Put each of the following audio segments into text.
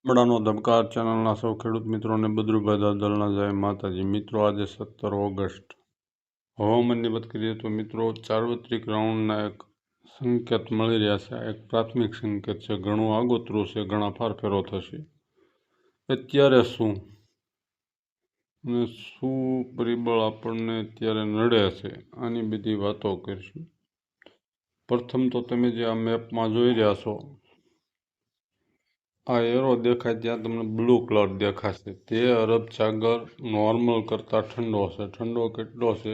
ગામડાનો ધબકાર ચેનલના સૌ ખેડૂત મિત્રોને બદ્રુભાઈ દાદલના જય માતાજી. મિત્રો, આજે 17 ઓગસ્ટ. હવામાનની વાત કરીએ તો મિત્રો, સાર્વત્રિક રાઉન્ડના એક સંકેત મળી રહ્યા છે. એક પ્રાથમિક સંકેત છે, ઘણું આગોતરું છે, ઘણા ફારફેરો થશે. અત્યારે શું અને શું પરિબળ આપણને અત્યારે નડે છે, આની બધી વાતો કરીશું. પ્રથમ તો તમે જે આ મેપમાં જોઈ રહ્યા છો, આ એરો દેખાય ત્યાં તમને બ્લુ કલર દેખાશે. તે અરબ સાગર નોર્મલ કરતાં ઠંડો છે. ઠંડો કેટલો છે?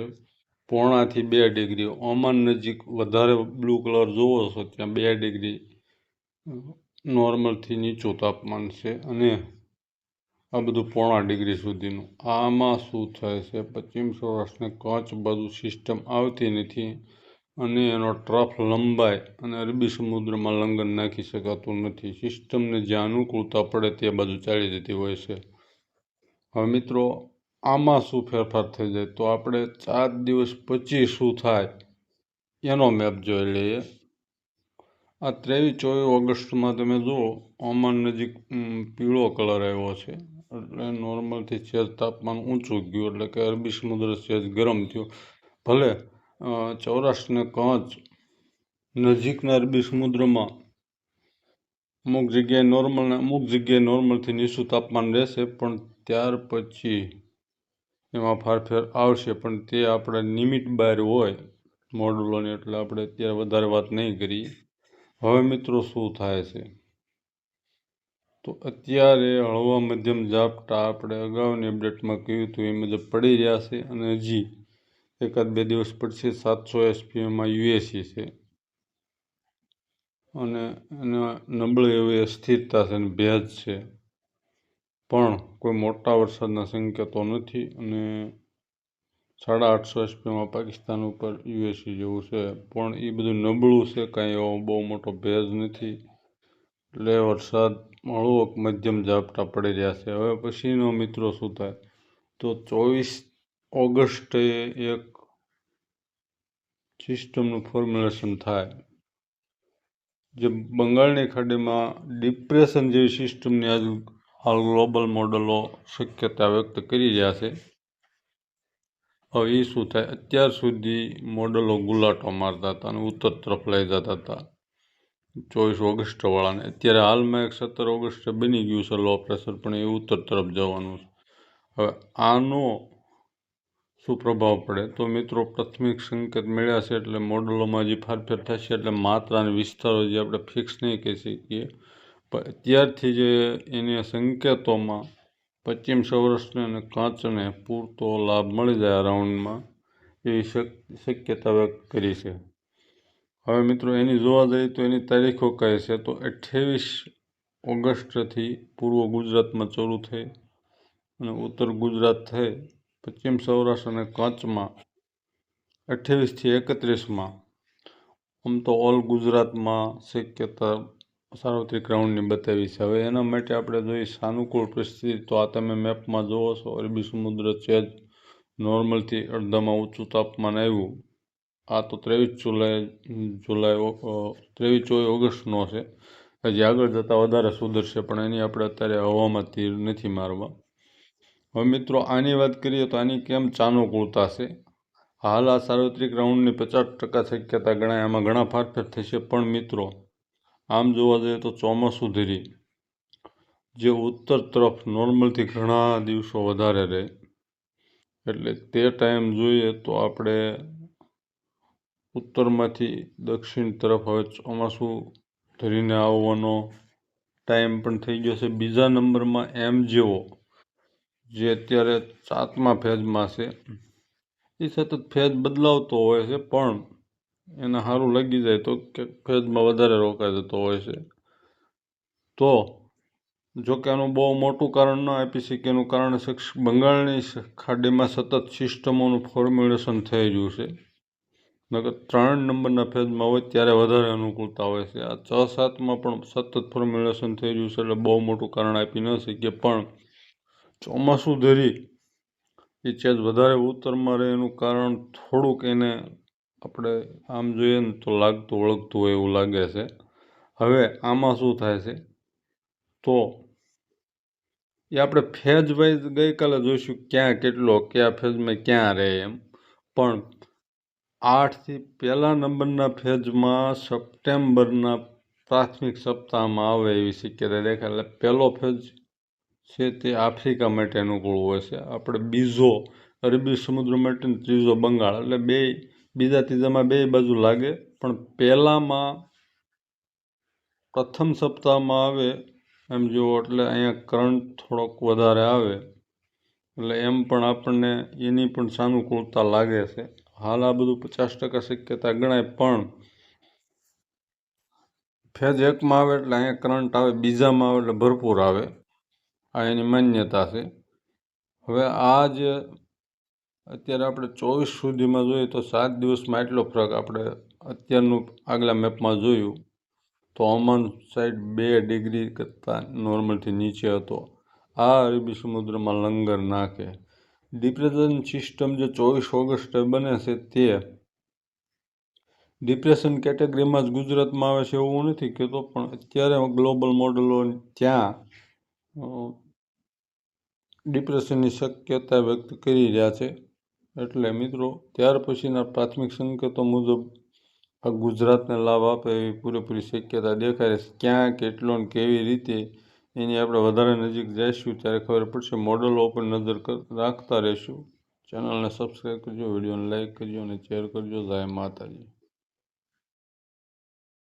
1.5 થી 2 ડિગ્રી. ઓમાન નજીક વધારે બ્લુ કલર જોવો છો ત્યાં 2 ડિગ્રી નોર્મલથી નીચું તાપમાન છે. અને આ બધું 0.5 ડિગ્રી સુધીનું. આમાં શું થાય છે? પશ્ચિમ સૌરાષ્ટ્રને કચ્છ બાજુ સિસ્ટમ આવતી નથી અને એનો ટ્રફ લંબાઈ અને અરબી સમુદ્રમાં લંગન નાખી શકાતું નથી. સિસ્ટમને જ્યાં અનુકૂળતા પડે તે બાજુ ચાલી જતી હોય છે. હવે મિત્રો, આમાં શું ફેરફાર થઈ જાય તો આપણે 4 દિવસ પછી શું થાય એનો મેપ જોઈ લઈએ. આ 23-24 ઓગસ્ટમાં તમે જુઓ, ઓમાન નજીક પીળો કલર આવ્યો છે. એટલે નોર્મલથી સહેજ તાપમાન ઊંચું ગયું, એટલે કે અરબી સમુદ્ર સહેજ ગરમ થયો. ભલે સૌરાષ્ટ્ર ને કચ્છ નજીકના અરબી સમુદ્રમાં અમુક જગ્યાએ નોર્મલ ને અમુક જગ્યાએ નોર્મલથી નીચું તાપમાન રહેશે, પણ ત્યાર પછી એમાં ફારફેર આવશે. પણ તે આપણે નિમિટ બહાર હોય મોડલોની, એટલે આપણે અત્યારે વધારે વાત નહીં કરીએ. હવે મિત્રો, શું થાય છે તો અત્યારે હળવા મધ્યમ ઝાપટા આપણે અગાઉની અપડેટમાં કહ્યું હતું એ મુજબ પડી રહ્યા છે. અને હજી 1-2 દિવસ પછી 700 SPMમાં યુએસી છે અને એના નબળી એવી અસ્થિરતા છે અને ભેજ છે. પણ કોઈ મોટા વરસાદના સંકેતો નથી. અને 850 SPMમાં પાકિસ્તાન ઉપર યુએસી જેવું છે, પણ એ બધું નબળું છે, કાંઈ એવો બહુ મોટો ભેજ નથી. એટલે વરસાદ હળવો મધ્યમ ઝાપટા પડી રહ્યા છે. હવે પછીનો મિત્રો શું થાય તો 24 ઓગસ્ટે એક સિસ્ટમનું ફોર્મ્યુલેશન થાય, જે બંગાળની ખાડીમાં ડિપ્રેશન જેવી સિસ્ટમની હાલ ગ્લોબલ મોડલો શક્યતા વ્યક્ત કરી રહ્યા છે. હવે એ શું થાય? અત્યાર સુધી મોડલો ગુલાટો મારતા હતા અને ઉત્તર તરફ લઈ જતા હતા 24 ઓગસ્ટવાળાને. અત્યારે હાલમાં એક 17 ઓગસ્ટે બની ગયું છે લો પ્રેશર, પણ એ ઉત્તર તરફ જવાનું છે. હવે આનો શું પ્રભાવ પડે તો મિત્રો, પ્રાથમિક સંકેત મળ્યા છે એટલે મોડલોમાં હજી ફારફેર થશે. એટલે માત્રા અને વિસ્તારો જે આપણે ફિક્સ નહીં કહી શકીએ, પણ અત્યારથી જે એને સંકેતોમાં પશ્ચિમ સૌરાષ્ટ્ર અને કચ્છને પૂરતો લાભ મળી જાય આ રાઉન્ડમાં, એવી શક્યતા વ્યક્ત કરી છે. હવે મિત્રો, એની જોવા જઈએ તો એની તારીખો કહે છે તો 28 ઓગસ્ટથી પૂર્વ ગુજરાતમાં શરૂ થઈ અને ઉત્તર ગુજરાત થઈ પશ્ચિમ સૌરાષ્ટ્ર અને કચ્છમાં 28થી 31માં. આમ તો ઓલ ગુજરાતમાં શક્યતા સાર્વત્રિક રાઉન્ડની બતાવી છે. હવે એના માટે આપણે જોઈએ સાનુકૂળ પરિસ્થિતિ, તો આ તમે મેપમાં જોવો છો. અરબી સમુદ્ર છે જ નોર્મલથી અડધામાં ઊંચું તાપમાન આવ્યું. આ તો 23-24 ઓગસ્ટનો છે. હજી આગળ જતાં વધારે સુધરશે, પણ એની આપણે અત્યારે હવામાં તીર નથી મારવા. હવે મિત્રો, આની વાત કરીએ તો આની કેમ સાનુકૂળતા છે. હાલ આ સાર્વત્રિક રાઉન્ડની 50% શક્યતા ગણાય. આમાં ઘણા ફારફેર થશે. પણ મિત્રો, આમ જોવા જઈએ તો ચોમાસું ધીરી જે ઉત્તર તરફ નોર્મલથી ઘણા દિવસો વધારે રહે, એટલે તે ટાઈમ જોઈએ તો આપણે ઉત્તરમાંથી દક્ષિણ તરફ હવે ચોમાસું ધરીને આવવાનો ટાઈમ પણ થઈ ગયો છે. બીજા નંબરમાં MJO જે અત્યારે 7મા ફેઝમાં છે, એ સતત ફેઝ બદલાવતો હોય છે, પણ એને સારું લાગી જાય તો કે ફેઝમાં વધારે રોકાઈ જતો હોય છે. તો જોકે આનું બહુ મોટું કારણ ન આપી શકીએ. એનું કારણ બંગાળની ખાડીમાં સતત સિસ્ટમોનું ફોર્મ્યુલેશન થઈ રહ્યું છે. નકર 3 નંબરના ફેઝમાં હોય ત્યારે વધારે અનુકૂળતા હોય છે. આ 6-7માં પણ સતત ફોર્મ્યુલેશન થઈ રહ્યું છે, એટલે બહુ મોટું કારણ આપી ન શકીએ. પણ ચોમાસું ધરી એ ચેજ વધારે ઉત્તરમાં રહે એનું કારણ થોડુંક એને આપણે આમ જોઈએ ને તો લાગતું વળગતું હોય એવું લાગે છે. હવે આમાં શું થાય છે તો એ આપણે ફેઝ વાઇઝ ગઈકાલે જોઈશું ક્યાં કેટલો કયા ફેઝમાં ક્યાં રહે એમ. પણ 8થી પહેલા નંબરના ફેઝમાં સપ્ટેમ્બરના પ્રાથમિક સપ્તાહમાં આવે એવી શક્યતા દેખાય. એટલે પહેલો ફેઝ છે તે આફ્રિકા માટે અનુકૂળ હોય છે. આપણે બીજો અરબી સમુદ્ર માટે, ત્રીજો બંગાળ, એટલે બીજા ત્રીજામાં બે બાજુ લાગે. પણ પહેલામાં પ્રથમ સપ્તાહમાં આવે એમ જુઓ એટલે અહીંયા કરંટ થોડોક વધારે આવે, એટલે એમ પણ આપણને એની પણ સાનુકૂળતા લાગે છે. હાલ આ બધું 50% શક્યતા ગણાય, પણ ફેઝ એકમાં આવે એટલે અહીંયા કરંટ આવે, બીજામાં આવે એટલે ભરપૂર આવે, આ એની માન્યતા છે. હવે આ જે અત્યારે આપણે 24 સુધીમાં જોઈએ તો 7 દિવસમાં એટલો ફરક આપણે અત્યારનું આગલા મેપમાં જોયું તો ઓમાન સાઈડ 2 ડિગ્રી કરતાં નોર્મલથી નીચે હતો. આ અરબી સમુદ્રમાં લંગર નાખે. ડિપ્રેશન સિસ્ટમ જે 24 ઓગસ્ટે બને છે તે ડિપ્રેશન કેટેગરીમાં જ ગુજરાતમાં આવે છે એવું નથી કહેતો, પણ અત્યારે ગ્લોબલ મોડલો ત્યાં ડિપ્રેશનની શક્યતા વ્યક્ત કરી રહ્યા છે. એટલે મિત્રો ત્યાર પછીના પ્રાથમિક સંકેતો મુજબ આ ગુજરાતને લાભ આપે એવી પૂરેપૂરી શક્યતા દેખાય છે. ક્યાં કેટલો ને કેવી રીતે એની આપણે વધારે નજીક જઈશું ત્યારે ખબર પડશે. મોડલો ઉપર નજર રાખતા રહીશું. ચેનલને સબસ્ક્રાઈબ કરજો, વિડીયોને લાઇક કરજો અને શેર કરજો. જય માતાજી.